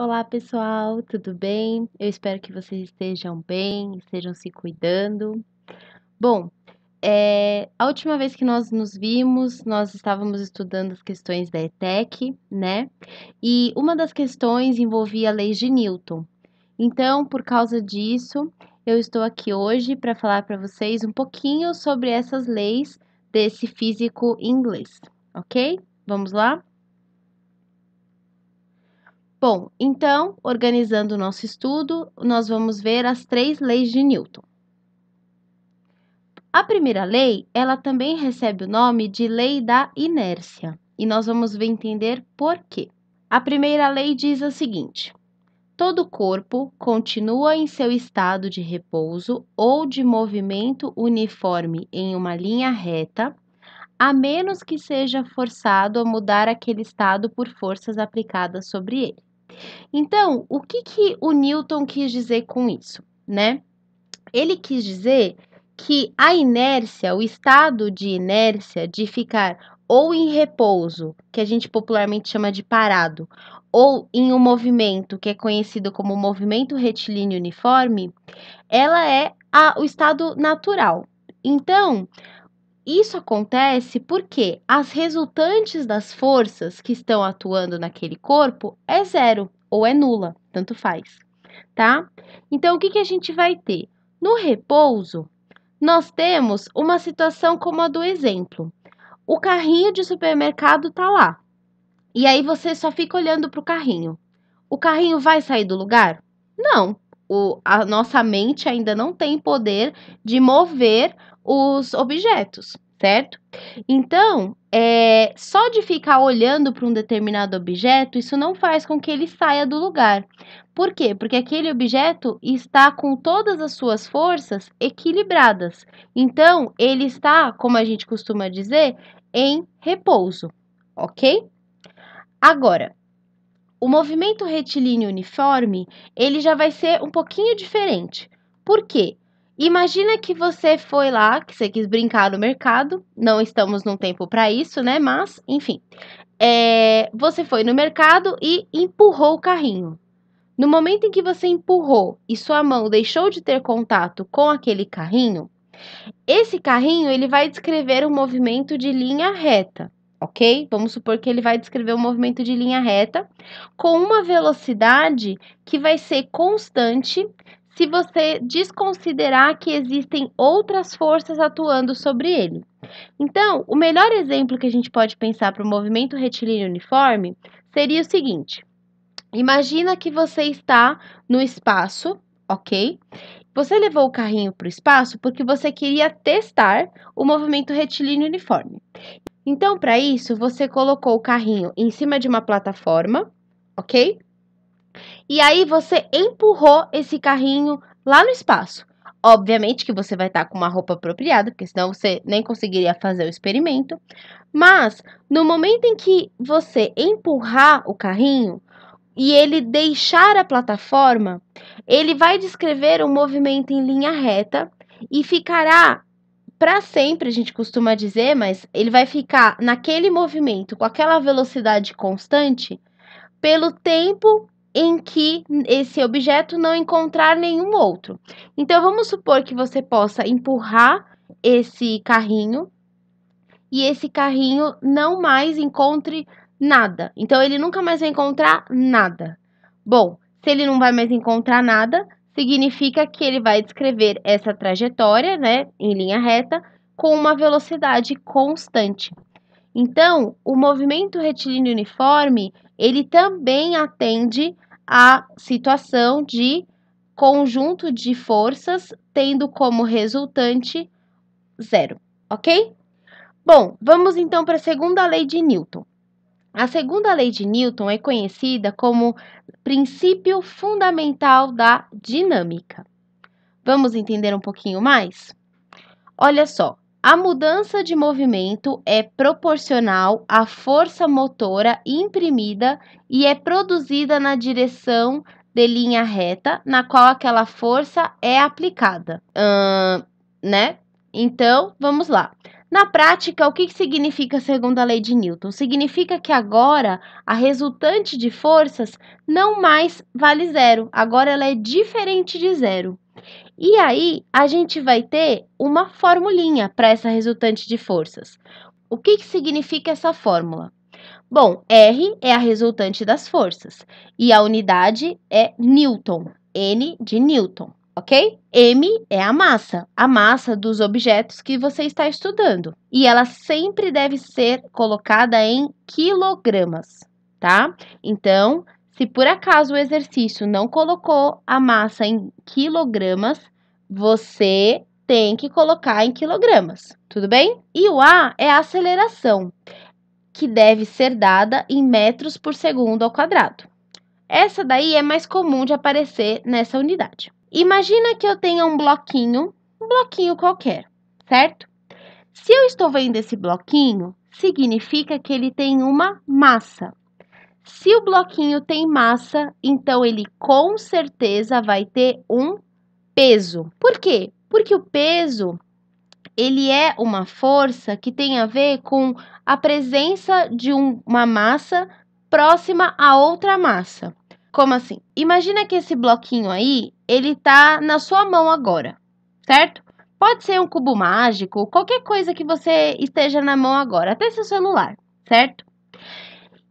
Olá, pessoal, tudo bem? Eu espero que vocês estejam bem, estejam se cuidando. Bom, a última vez que nós nos vimos, nós estávamos estudando as questões da ETEC, né? E uma das questões envolvia leis de Newton. Então, por causa disso, eu estou aqui hoje para falar para vocês um pouquinho sobre essas leis desse físico inglês, ok? Vamos lá? Bom, então, organizando o nosso estudo, nós vamos ver as 3 leis de Newton. A primeira lei, ela também recebe o nome de lei da inércia, e nós vamos entender por quê. A primeira lei diz o seguinte: todo corpo continua em seu estado de repouso ou de movimento uniforme em uma linha reta, a menos que seja forçado a mudar aquele estado por forças aplicadas sobre ele. Então, o que o Newton quis dizer com isso, né? Ele quis dizer que a inércia, o estado de inércia de ficar ou em repouso, que a gente popularmente chama de parado, ou em um movimento que é conhecido como movimento retilíneo uniforme, ela é o estado natural. Então, isso acontece porque as resultantes das forças que estão atuando naquele corpo é zero ou é nula, tanto faz, tá? Então, o que a gente vai ter? No repouso, nós temos uma situação como a do exemplo. O carrinho de supermercado tá lá. E aí você só fica olhando para o carrinho. O carrinho vai sair do lugar? Não. A nossa mente ainda não tem poder de mover os objetos, certo? Então, só de ficar olhando para um determinado objeto, isso não faz com que ele saia do lugar. Por quê? Porque aquele objeto está com todas as suas forças equilibradas. Então, ele está, como a gente costuma dizer, em repouso, ok? Agora, o movimento retilíneo uniforme, ele já vai ser um pouquinho diferente. Por quê? Imagina que você foi lá, que você quis brincar no mercado, não estamos num tempo para isso, né? Mas, enfim, você foi no mercado e empurrou o carrinho. No momento em que você empurrou e sua mão deixou de ter contato com aquele carrinho, esse carrinho ele vai descrever um movimento de linha reta, ok? Vamos supor que ele vai descrever um movimento de linha reta com uma velocidade que vai ser constante se você desconsiderar que existem outras forças atuando sobre ele. Então, o melhor exemplo que a gente pode pensar para o movimento retilíneo uniforme seria o seguinte: imagina que você está no espaço, ok? Você levou o carrinho para o espaço porque você queria testar o movimento retilíneo uniforme. Então, para isso, você colocou o carrinho em cima de uma plataforma, ok? E aí você empurrou esse carrinho lá no espaço. Obviamente que você vai estar com uma roupa apropriada, porque senão você nem conseguiria fazer o experimento. Mas no momento em que você empurrar o carrinho, e ele deixar a plataforma, ele vai descrever um movimento em linha reta e ficará para sempre, a gente costuma dizer, mas ele vai ficar naquele movimento com aquela velocidade constante pelo tempo em que esse objeto não encontrar nenhum outro. Então vamos supor que você possa empurrar esse carrinho e esse carrinho não mais encontre nada. Então, ele nunca mais vai encontrar nada. Bom, se ele não vai mais encontrar nada, significa que ele vai descrever essa trajetória, né, em linha reta, com uma velocidade constante. Então, o movimento retilíneo uniforme, ele também atende à situação de conjunto de forças tendo como resultante zero, ok? Bom, vamos então para a segunda lei de Newton. A segunda lei de Newton é conhecida como princípio fundamental da dinâmica. Vamos entender um pouquinho mais? Olha só, a mudança de movimento é proporcional à força motora imprimida e é produzida na direção de linha reta na qual aquela força é aplicada, né? Então, vamos lá. Na prática, o que significa a segunda lei de Newton? Significa que agora a resultante de forças não mais vale zero, agora ela é diferente de zero. E aí, a gente vai ter uma formulinha para essa resultante de forças. O que significa essa fórmula? Bom, R é a resultante das forças e a unidade é Newton, N de Newton, ok? M é a massa dos objetos que você está estudando. E ela sempre deve ser colocada em quilogramas, tá? Então, se por acaso o exercício não colocou a massa em quilogramas, você tem que colocar em quilogramas, tudo bem? E o A é a aceleração, que deve ser dada em metros por segundo ao quadrado. Essa daí é mais comum de aparecer nessa unidade. Imagina que eu tenha um bloquinho qualquer, certo? Se eu estou vendo esse bloquinho, significa que ele tem uma massa. Se o bloquinho tem massa, então ele com certeza vai ter um peso. Por quê? Porque o peso, ele é uma força que tem a ver com a presença de uma massa próxima a outra massa. Como assim? Imagina que esse bloquinho aí, ele tá na sua mão agora, certo? Pode ser um cubo mágico, qualquer coisa que você esteja na mão agora, até seu celular, certo?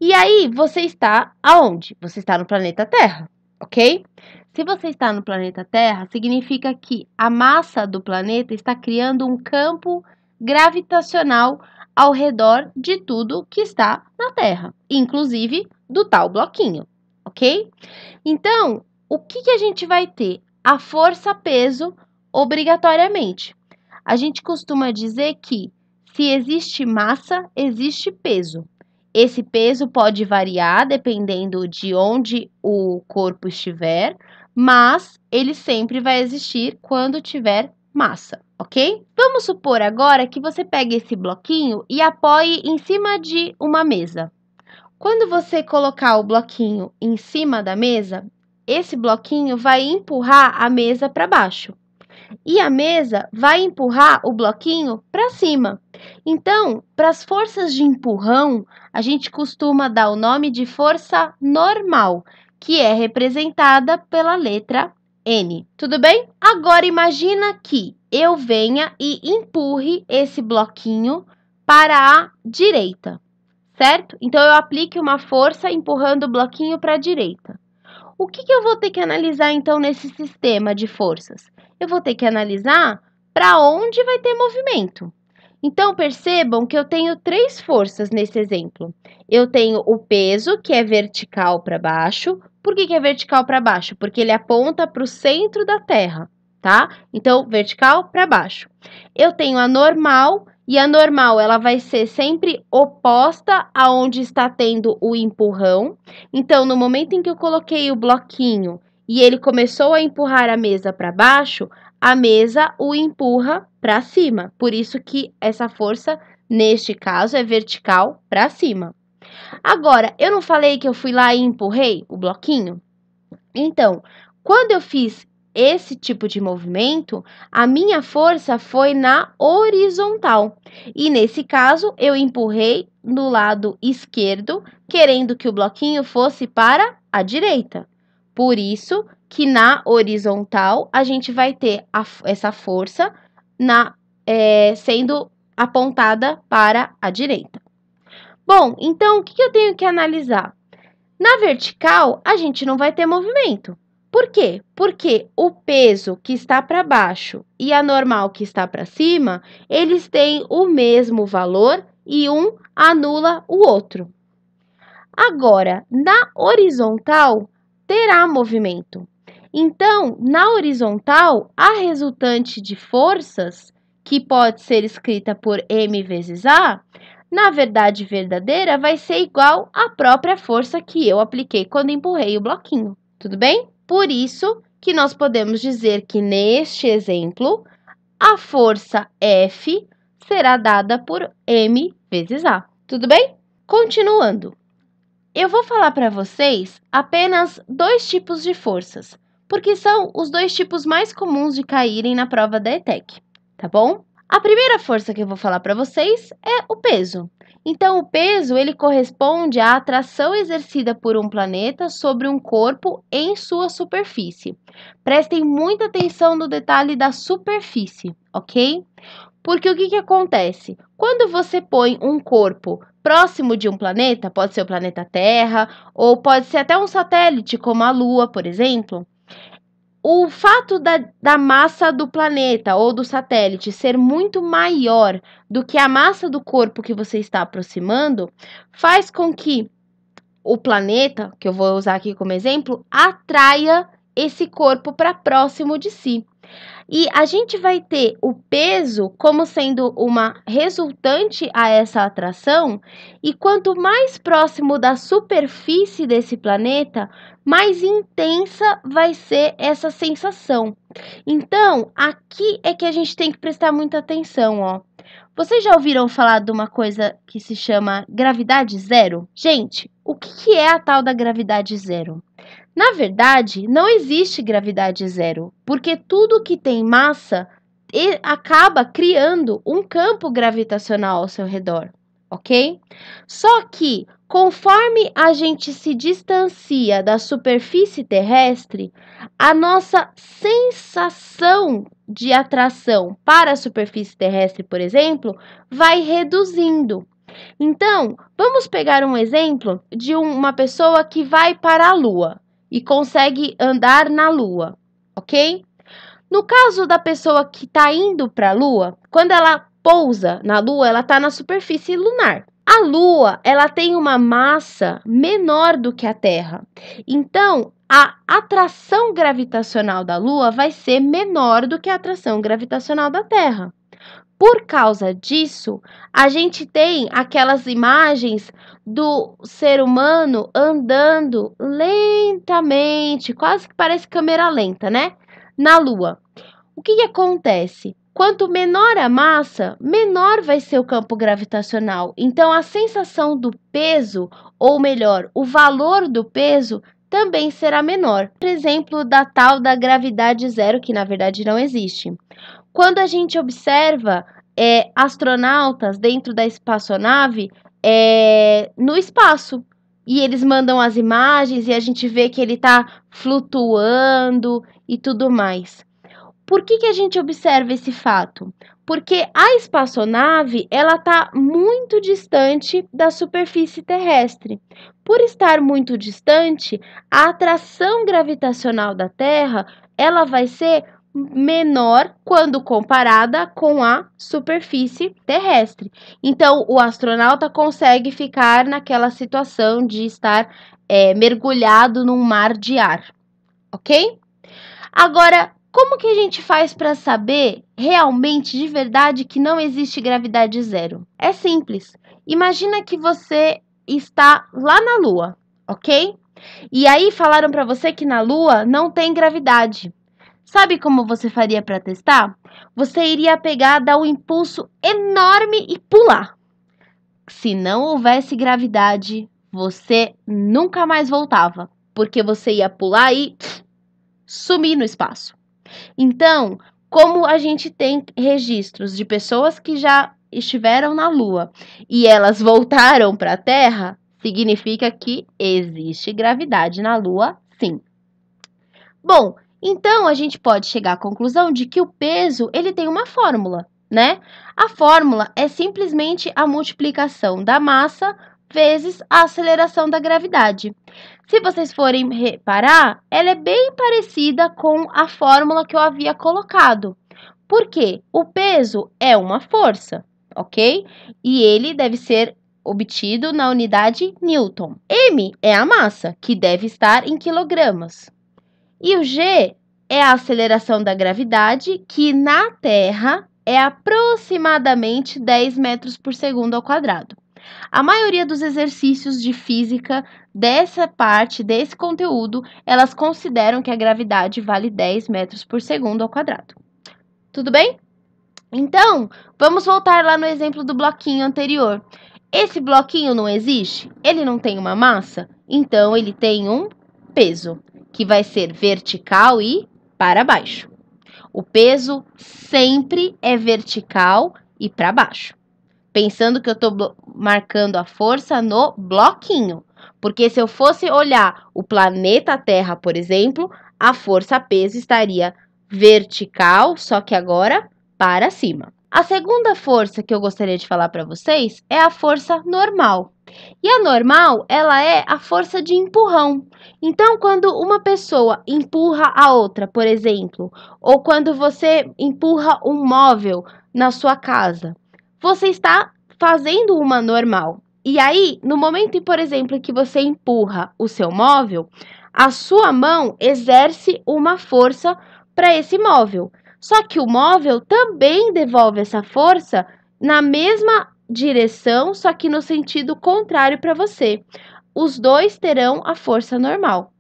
E aí, você está aonde? Você está no planeta Terra, ok? Se você está no planeta Terra, significa que a massa do planeta está criando um campo gravitacional ao redor de tudo que está na Terra, inclusive do tal bloquinho, ok? Então, o que a gente vai ter? A força-peso, obrigatoriamente. A gente costuma dizer que se existe massa, existe peso. Esse peso pode variar dependendo de onde o corpo estiver, mas ele sempre vai existir quando tiver massa, ok? Vamos supor agora que você pegue esse bloquinho e apoie em cima de uma mesa. Quando você colocar o bloquinho em cima da mesa, esse bloquinho vai empurrar a mesa para baixo. E a mesa vai empurrar o bloquinho para cima. Então, para as forças de empurrão, a gente costuma dar o nome de força normal, que é representada pela letra N. Tudo bem? Agora imagina que eu venha e empurre esse bloquinho para a direita, certo? Então, eu aplique uma força empurrando o bloquinho para a direita. O que eu vou ter que analisar, então, nesse sistema de forças? Eu vou ter que analisar para onde vai ter movimento. Então, percebam que eu tenho três forças nesse exemplo. Eu tenho o peso, que é vertical para baixo. Por que é vertical para baixo? Porque ele aponta para o centro da Terra, tá? Então, vertical para baixo. Eu tenho a normal, e a normal ela vai ser sempre oposta aonde está tendo o empurrão. Então, no momento em que eu coloquei o bloquinho e ele começou a empurrar a mesa para baixo, a mesa o empurra para cima. Por isso que essa força, neste caso, é vertical para cima. Agora, eu não falei que eu fui lá e empurrei o bloquinho? Então, quando eu fiz esse tipo de movimento, a minha força foi na horizontal. E nesse caso, eu empurrei no lado esquerdo, querendo que o bloquinho fosse para a direita. Por isso que na horizontal, a gente vai ter essa força sendo apontada para a direita. Bom, então, o que eu tenho que analisar? Na vertical, a gente não vai ter movimento. Por quê? Porque o peso que está para baixo e a normal que está para cima, eles têm o mesmo valor e um anula o outro. Agora, na horizontal, terá movimento. Então, na horizontal, a resultante de forças, que pode ser escrita por M vezes A, na verdade verdadeira, vai ser igual à própria força que eu apliquei quando empurrei o bloquinho. Tudo bem? Por isso que nós podemos dizer que neste exemplo, a força F será dada por M vezes A. Tudo bem? Continuando. Eu vou falar para vocês apenas dois tipos de forças, porque são os dois tipos mais comuns de caírem na prova da ETEC, tá bom? A primeira força que eu vou falar para vocês é o peso. Então, o peso ele corresponde à atração exercida por um planeta sobre um corpo em sua superfície. Prestem muita atenção no detalhe da superfície, ok? Porque o que acontece? Quando você põe um corpo próximo de um planeta, pode ser o planeta Terra, ou pode ser até um satélite, como a Lua, por exemplo, o fato da massa do planeta ou do satélite ser muito maior do que a massa do corpo que você está aproximando, faz com que o planeta, que eu vou usar aqui como exemplo, atraia esse corpo para próximo de si. E a gente vai ter o peso como sendo uma resultante a essa atração, e quanto mais próximo da superfície desse planeta, mais intensa vai ser essa sensação. Então, aqui é que a gente tem que prestar muita atenção, ó. Vocês já ouviram falar de uma coisa que se chama gravidade zero? Gente, o que é a tal da gravidade zero? Na verdade, não existe gravidade zero, porque tudo que tem massa acaba criando um campo gravitacional ao seu redor, ok? Só que, conforme a gente se distancia da superfície terrestre, a nossa sensação de atração para a superfície terrestre, por exemplo, vai reduzindo. Então, vamos pegar um exemplo de uma pessoa que vai para a Lua e consegue andar na Lua, ok? No caso da pessoa que está indo para a Lua, quando ela pousa na Lua, ela está na superfície lunar. A Lua, ela tem uma massa menor do que a Terra. Então, a atração gravitacional da Lua vai ser menor do que a atração gravitacional da Terra. Por causa disso, a gente tem aquelas imagens do ser humano andando lentamente, quase que parece câmera lenta, né? Na Lua. O que acontece? Quanto menor a massa, menor vai ser o campo gravitacional. Então, a sensação do peso, ou melhor, o valor do peso, também será menor. Por exemplo, da tal da gravidade zero, que na verdade não existe. Quando a gente observa astronautas dentro da espaçonave no espaço, e eles mandam as imagens e a gente vê que ele está flutuando e tudo mais. Por que a gente observa esse fato? Porque a espaçonave ela está muito distante da superfície terrestre. Por estar muito distante, a atração gravitacional da Terra ela vai ser menor quando comparada com a superfície terrestre. Então, o astronauta consegue ficar naquela situação de estar mergulhado num mar de ar, ok? Agora, como que a gente faz para saber realmente, de verdade, que não existe gravidade zero? É simples. Imagina que você está lá na Lua, ok? E aí falaram para você que na Lua não tem gravidade. Sabe como você faria para testar? Você iria pegar, dar um impulso enorme e pular. Se não houvesse gravidade, você nunca mais voltava, porque você ia pular e sumir no espaço. Então, como a gente tem registros de pessoas que já estiveram na Lua e elas voltaram para a Terra, significa que existe gravidade na Lua, sim. Bom, então a gente pode chegar à conclusão de que o peso ele tem uma fórmula, né? A fórmula é simplesmente a multiplicação da massa vezes a aceleração da gravidade. Se vocês forem reparar, ela é bem parecida com a fórmula que eu havia colocado. Por quê? O peso é uma força, ok? E ele deve ser obtido na unidade Newton. M é a massa, que deve estar em quilogramas. E o G é a aceleração da gravidade, que na Terra é aproximadamente 10 metros por segundo ao quadrado. A maioria dos exercícios de física dessa parte, desse conteúdo, elas consideram que a gravidade vale 10 metros por segundo ao quadrado. Tudo bem? Então, vamos voltar lá no exemplo do bloquinho anterior. Esse bloquinho não existe? Ele não tem uma massa? Então, ele tem um peso, que vai ser vertical e para baixo. O peso sempre é vertical e para baixo. Pensando que eu estou marcando a força no bloquinho. Porque se eu fosse olhar o planeta Terra, por exemplo, a força-peso estaria vertical, só que agora para cima. A segunda força que eu gostaria de falar para vocês é a força normal. E a normal, ela é a força de empurrão. Então, quando uma pessoa empurra a outra, por exemplo, ou quando você empurra um móvel na sua casa, você está fazendo uma normal. E aí, no momento, por exemplo, que você empurra o seu móvel, a sua mão exerce uma força para esse móvel. Só que o móvel também devolve essa força na mesma direção, só que no sentido contrário para você. Os dois terão a força normal.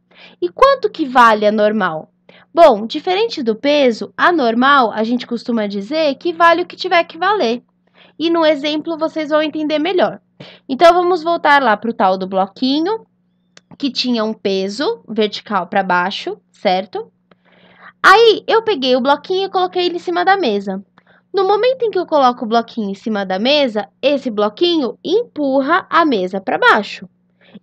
E quanto que vale a normal? Bom, diferente do peso, a normal a gente costuma dizer que vale o que tiver que valer. E no exemplo vocês vão entender melhor. Então vamos voltar lá para o tal do bloquinho, que tinha um peso vertical para baixo, certo? Aí eu peguei o bloquinho e coloquei ele em cima da mesa. No momento em que eu coloco o bloquinho em cima da mesa, esse bloquinho empurra a mesa para baixo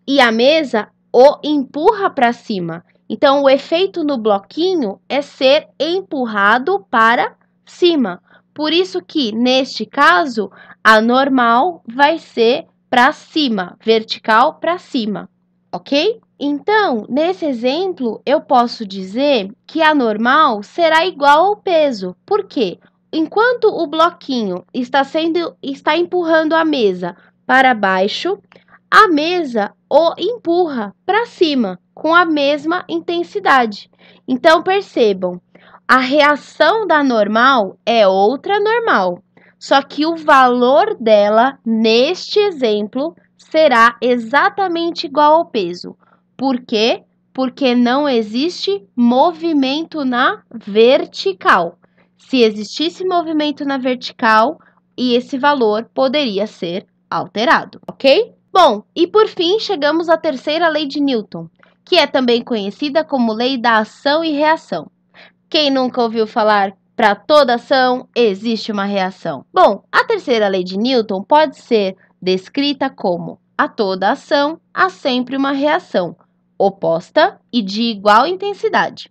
e a mesa o empurra para cima. Então, o efeito no bloquinho é ser empurrado para cima. Por isso que, neste caso, a normal vai ser para cima, vertical para cima, ok? Então, nesse exemplo, eu posso dizer que a normal será igual ao peso. Por quê? Enquanto o bloquinho está empurrando a mesa para baixo, a mesa o empurra para cima com a mesma intensidade. Então, percebam, a reação da normal é outra normal, só que o valor dela, neste exemplo, será exatamente igual ao peso. Por quê? Porque não existe movimento na vertical. Se existisse movimento na vertical, esse valor poderia ser alterado, ok? Bom, e por fim chegamos à terceira lei de Newton, que é também conhecida como lei da ação e reação. Quem nunca ouviu falar para toda ação existe uma reação? Bom, a terceira lei de Newton pode ser descrita como: a toda ação há sempre uma reação oposta e de igual intensidade.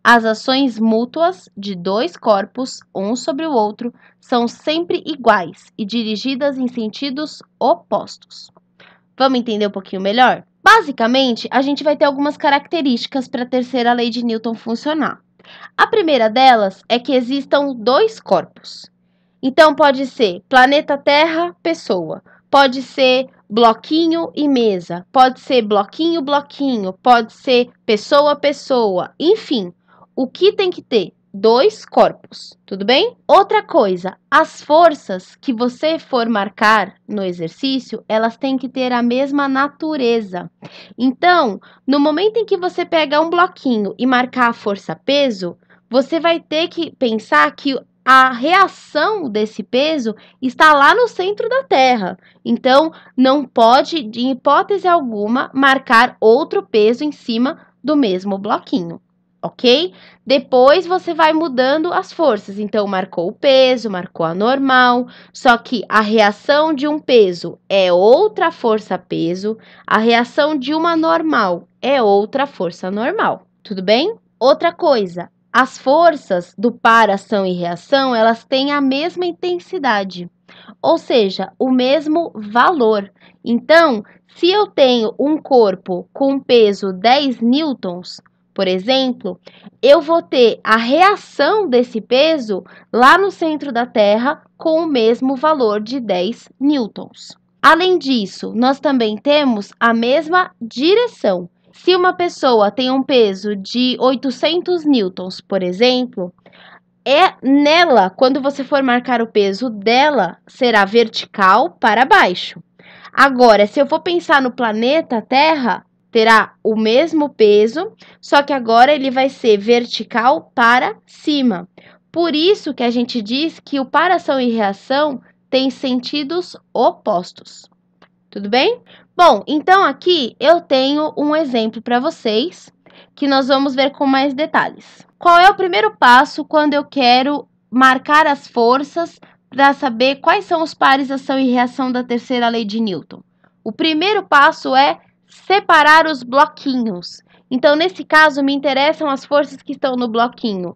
As ações mútuas de dois corpos, um sobre o outro, são sempre iguais e dirigidas em sentidos opostos. Vamos entender um pouquinho melhor? Basicamente, a gente vai ter algumas características para a terceira lei de Newton funcionar. A primeira delas é que existam dois corpos. Então, pode ser planeta Terra, pessoa. Pode ser bloquinho e mesa. Pode ser bloquinho, bloquinho. Pode ser pessoa, pessoa. Enfim, o que tem que ter? Dois corpos, tudo bem? Outra coisa, as forças que você for marcar no exercício, elas têm que ter a mesma natureza. Então, no momento em que você pega um bloquinho e marcar a força-peso, você vai ter que pensar que a reação desse peso está lá no centro da Terra. Então, não pode, de hipótese alguma, marcar outro peso em cima do mesmo bloquinho, ok? Depois você vai mudando as forças. Então, marcou o peso, marcou a normal, só que a reação de um peso é outra força-peso, a reação de uma normal é outra força normal, tudo bem? Outra coisa, as forças do par, ação e reação, elas têm a mesma intensidade, ou seja, o mesmo valor. Então, se eu tenho um corpo com peso 10 newtons, por exemplo, eu vou ter a reação desse peso lá no centro da Terra com o mesmo valor de 10 newtons. Além disso, nós também temos a mesma direção. Se uma pessoa tem um peso de 800 newtons, por exemplo, nela, quando você for marcar o peso dela, será vertical para baixo. Agora, se eu for pensar no planeta Terra, terá o mesmo peso, só que agora ele vai ser vertical para cima. Por isso que a gente diz que o par, ação e reação tem sentidos opostos. Tudo bem? Bom, então aqui eu tenho um exemplo para vocês que nós vamos ver com mais detalhes. Qual é o primeiro passo quando eu quero marcar as forças para saber quais são os pares ação e reação da terceira lei de Newton? O primeiro passo é separar os bloquinhos. Então, nesse caso, me interessam as forças que estão no bloquinho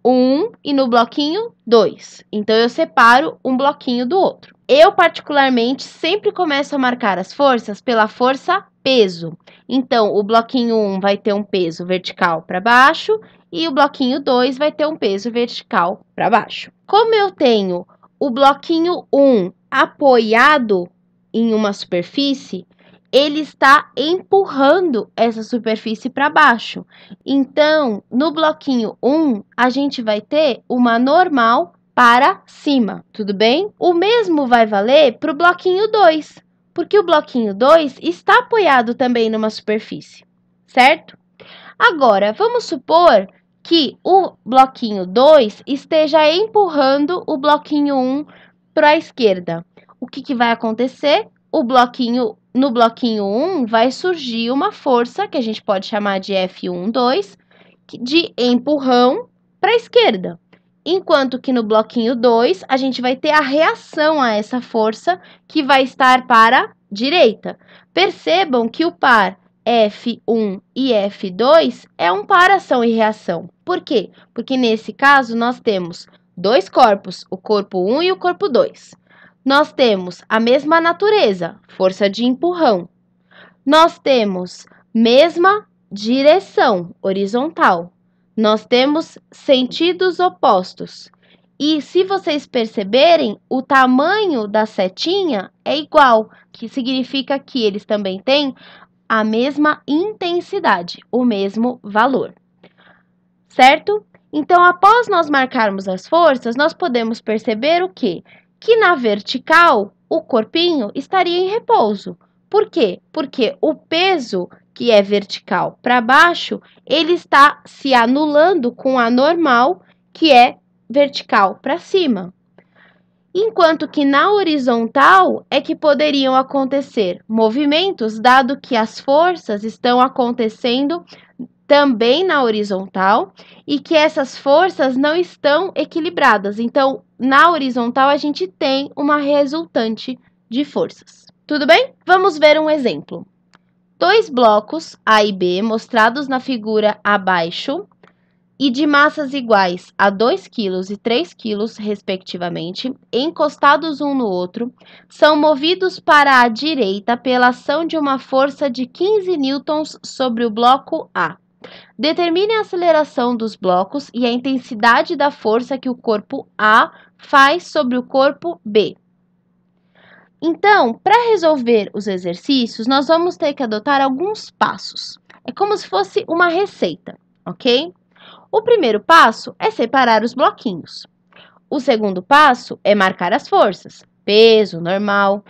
1 e no bloquinho 2. Então, eu separo um bloquinho do outro. Eu, particularmente, sempre começo a marcar as forças pela força peso. Então, o bloquinho 1 vai ter um peso vertical para baixo e o bloquinho 2 vai ter um peso vertical para baixo. Como eu tenho o bloquinho 1 apoiado em uma superfície, ele está empurrando essa superfície para baixo. Então, no bloquinho 1, a gente vai ter uma normal para cima, tudo bem? O mesmo vai valer para o bloquinho 2, porque o bloquinho 2 está apoiado também numa superfície, certo? Agora, vamos supor que o bloquinho 2 esteja empurrando o bloquinho 1 para a esquerda. O que vai acontecer? No bloquinho 1 vai surgir uma força, que a gente pode chamar de F12, de empurrão para a esquerda. Enquanto que no bloquinho 2, a gente vai ter a reação a essa força, que vai estar para a direita. Percebam que o par F1 e F2 é um par ação e reação. Por quê? Porque nesse caso nós temos dois corpos, o corpo 1 e o corpo 2. Nós temos a mesma natureza, força de empurrão. Nós temos mesma direção, horizontal. Nós temos sentidos opostos. E se vocês perceberem, o tamanho da setinha é igual, que significa que eles também têm a mesma intensidade, o mesmo valor, certo? Então, após nós marcarmos as forças, nós podemos perceber o quê? Que na vertical, o corpinho estaria em repouso. Por quê? Porque o peso que é vertical para baixo, ele está se anulando com a normal, que é vertical para cima. Enquanto que na horizontal é que poderiam acontecer movimentos, dado que as forças estão acontecendo também na horizontal e que essas forças não estão equilibradas. Então, na horizontal, a gente tem uma resultante de forças. Tudo bem? Vamos ver um exemplo. Dois blocos, A e B, mostrados na figura abaixo, e de massas iguais a 2 kg e 3 kg, respectivamente, encostados um no outro, são movidos para a direita pela ação de uma força de 15 newtons sobre o bloco A. Determine a aceleração dos blocos e a intensidade da força que o corpo A faz sobre o corpo B. Então, para resolver os exercícios, nós vamos ter que adotar alguns passos. É como se fosse uma receita, ok? O primeiro passo é separar os bloquinhos. O segundo passo é marcar as forças, peso, normal.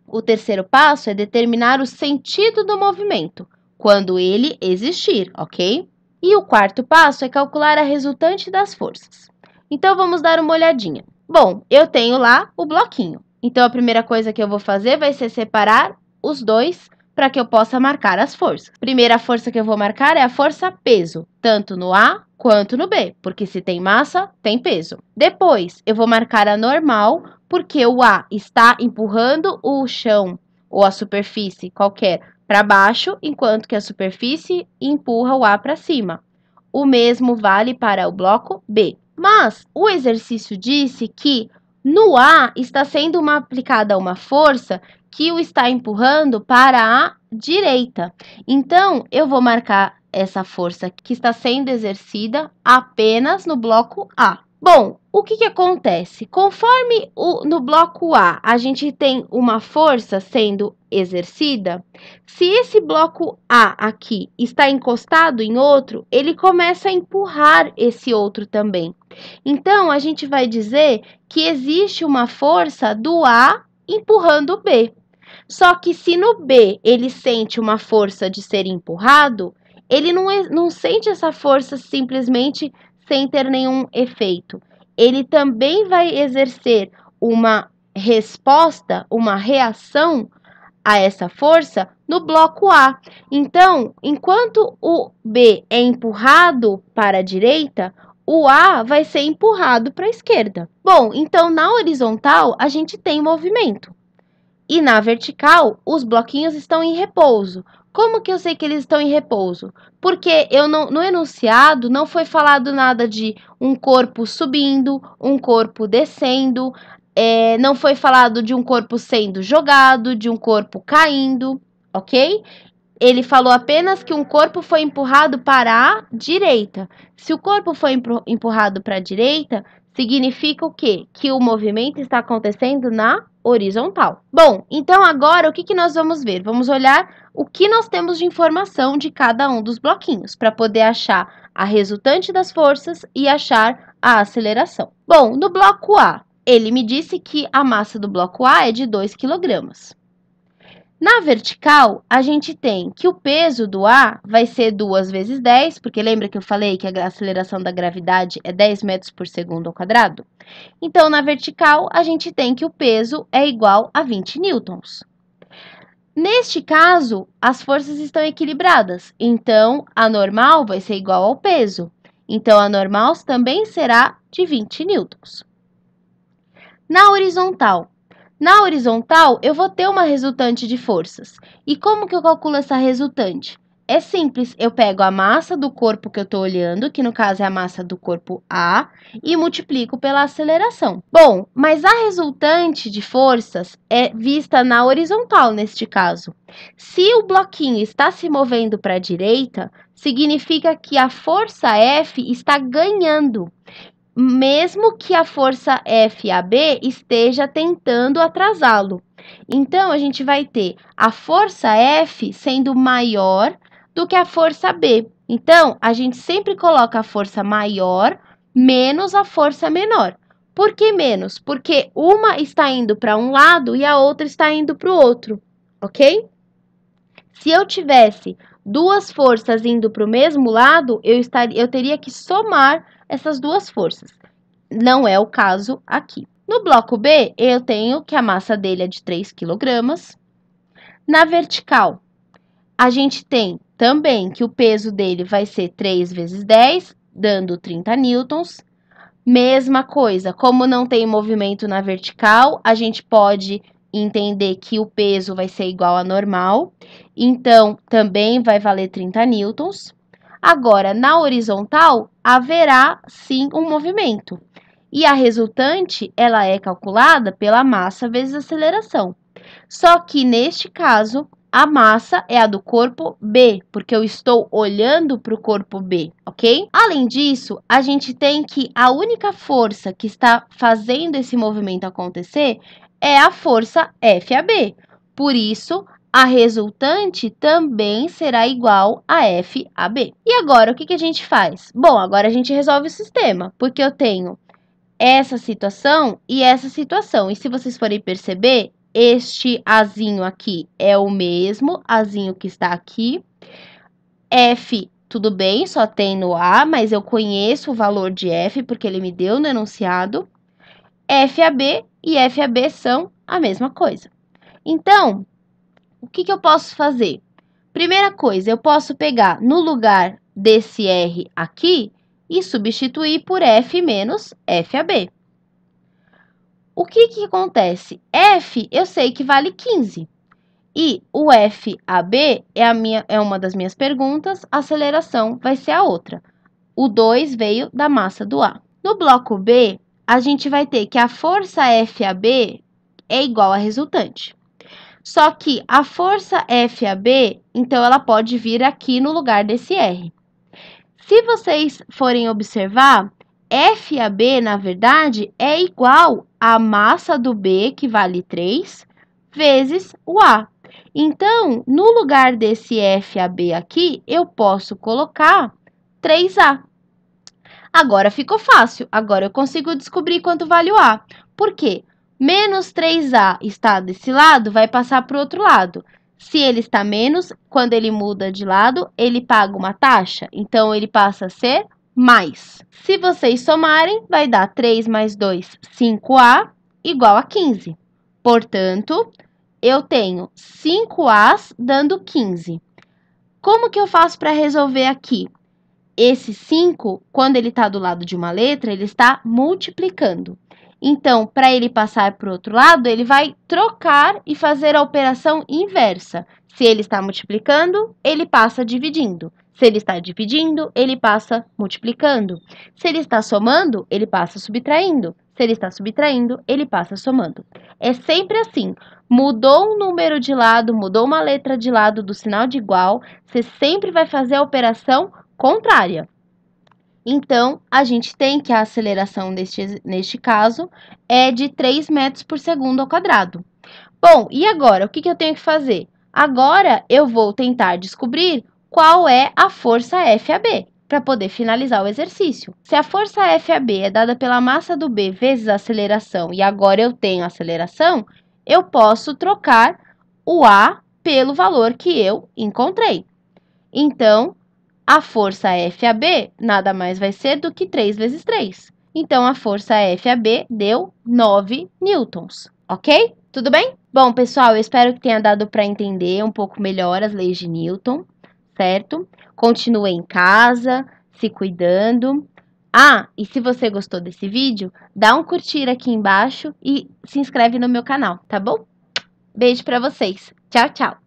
O terceiro passo é determinar o sentido do movimento, quando ele existir, ok? E o quarto passo é calcular a resultante das forças. Então, vamos dar uma olhadinha. Bom, eu tenho lá o bloquinho. Então, a primeira coisa que eu vou fazer vai ser separar os dois para que eu possa marcar as forças. Primeira força que eu vou marcar é a força peso, tanto no A quanto no B, porque se tem massa, tem peso. Depois, eu vou marcar a normal, porque o A está empurrando o chão ou a superfície qualquer para baixo, enquanto que a superfície empurra o A para cima. O mesmo vale para o bloco B. Mas o exercício disse que no A está sendo aplicada uma força que o está empurrando para a direita. Então, eu vou marcar essa força que está sendo exercida apenas no bloco A. Bom, o que acontece? Conforme no bloco A a gente tem uma força sendo exercida, se esse bloco A aqui está encostado em outro, ele começa a empurrar esse outro também. Então, a gente vai dizer que existe uma força do A empurrando o B. Só que se no B ele sente uma força de ser empurrado, ele não sente essa força simplesmente sem ter nenhum efeito. Ele também vai exercer uma resposta, uma reação a essa força no bloco A. Então, enquanto o B é empurrado para a direita, o A vai ser empurrado para a esquerda. Bom, então na horizontal a gente tem movimento. E na vertical, os bloquinhos estão em repouso. Como que eu sei que eles estão em repouso? Porque no enunciado não foi falado nada de um corpo subindo, um corpo descendo, não foi falado de um corpo sendo jogado, de um corpo caindo, ok? Ele falou apenas que um corpo foi empurrado para a direita. Se o corpo foi empurrado para a direita, significa o quê? Que o movimento está acontecendo na horizontal. Bom, então agora o que nós vamos ver? Vamos olhar o que nós temos de informação de cada um dos bloquinhos, para poder achar a resultante das forças e achar a aceleração. Bom, no bloco A, ele me disse que a massa do bloco A é de 2 kg. Na vertical, a gente tem que o peso do A vai ser 2 vezes 10, porque lembra que eu falei que a aceleração da gravidade é 10 metros por segundo ao quadrado? Então, na vertical, a gente tem que o peso é igual a 20 newtons. Neste caso, as forças estão equilibradas, então a normal vai ser igual ao peso. Então, a normal também será de 20 newtons. Na horizontal, eu vou ter uma resultante de forças. E como que eu calculo essa resultante? É simples, eu pego a massa do corpo que eu estou olhando, que no caso é a massa do corpo A, e multiplico pela aceleração. Bom, mas a resultante de forças é vista na horizontal neste caso. Se o bloquinho está se movendo para a direita, significa que a força F está ganhando, mesmo que a força FAB esteja tentando atrasá-lo. Então, a gente vai ter a força F sendo maior do que a força B. Então, a gente sempre coloca a força maior menos a força menor. Por que menos? Porque uma está indo para um lado e a outra está indo para o outro, ok? Se eu tivesse duas forças indo para o mesmo lado, eu teria que somar essas duas forças. Não é o caso aqui. No bloco B, eu tenho que a massa dele é de 3 kg. Na vertical, a gente tem também que o peso dele vai ser 3 vezes 10, dando 30 newtons. Mesma coisa, como não tem movimento na vertical, a gente pode entender que o peso vai ser igual a normal. Então, também vai valer 30 newtons. Agora, na horizontal, haverá sim um movimento. E a resultante, ela é calculada pela massa vezes a aceleração. Só que, neste caso, a massa é a do corpo B, porque eu estou olhando para o corpo B, ok? Além disso, a gente tem que a única força que está fazendo esse movimento acontecer é a força FAB. Por isso, a resultante também será igual a FAB. E agora, o que a gente faz? Bom, agora a gente resolve o sistema, porque eu tenho essa situação e essa situação. E se vocês forem perceber, este Azinho aqui é o mesmo Azinho que está aqui. F, tudo bem, só tem no A, mas eu conheço o valor de F, porque ele me deu no enunciado. FAB e FAB são a mesma coisa. Então, o que eu posso fazer? Primeira coisa, eu posso pegar no lugar desse R aqui e substituir por F menos FAB. O que acontece? F, eu sei que vale 15. E o FAB é uma das minhas perguntas, a aceleração vai ser a outra. O 2 veio da massa do A. No bloco B, a gente vai ter que a força FAB é igual à resultante. Só que a força FAB, então, ela pode vir aqui no lugar desse R. Se vocês forem observar, FAB, na verdade, é igual à massa do B, que vale 3, vezes o A. Então, no lugar desse FAB aqui, eu posso colocar 3A. Agora ficou fácil, agora eu consigo descobrir quanto vale o A. Por quê? Menos 3A está desse lado, vai passar para o outro lado. Se ele está menos, quando ele muda de lado, ele paga uma taxa, então ele passa a ser mais. Se vocês somarem, vai dar 3 mais 2, 5A, igual a 15. Portanto, eu tenho 5As dando 15. Como que eu faço para resolver aqui? Esse 5, quando ele está do lado de uma letra, ele está multiplicando. Então, para ele passar para o outro lado, ele vai trocar e fazer a operação inversa. Se ele está multiplicando, ele passa dividindo. Se ele está dividindo, ele passa multiplicando. Se ele está somando, ele passa subtraindo. Se ele está subtraindo, ele passa somando. É sempre assim. Mudou um número de lado, mudou uma letra de lado do sinal de igual, você sempre vai fazer a operação contrária. Então, a gente tem que a aceleração neste caso é de 3 metros por segundo ao quadrado. Bom, e agora? O que eu tenho que fazer? Agora, eu vou tentar descobrir qual é a força FAB, para poder finalizar o exercício. Se a força FAB é dada pela massa do B vezes a aceleração, e agora eu tenho a aceleração, eu posso trocar o A pelo valor que eu encontrei. Então, a força FAB nada mais vai ser do que 3 vezes 3. Então, a força FAB deu 9 newtons, ok? Tudo bem? Bom, pessoal, eu espero que tenha dado para entender um pouco melhor as leis de Newton, certo? Continue em casa, se cuidando. Ah, e se você gostou desse vídeo, dá um curtir aqui embaixo e se inscreve no meu canal, tá bom? Beijo para vocês. Tchau, tchau!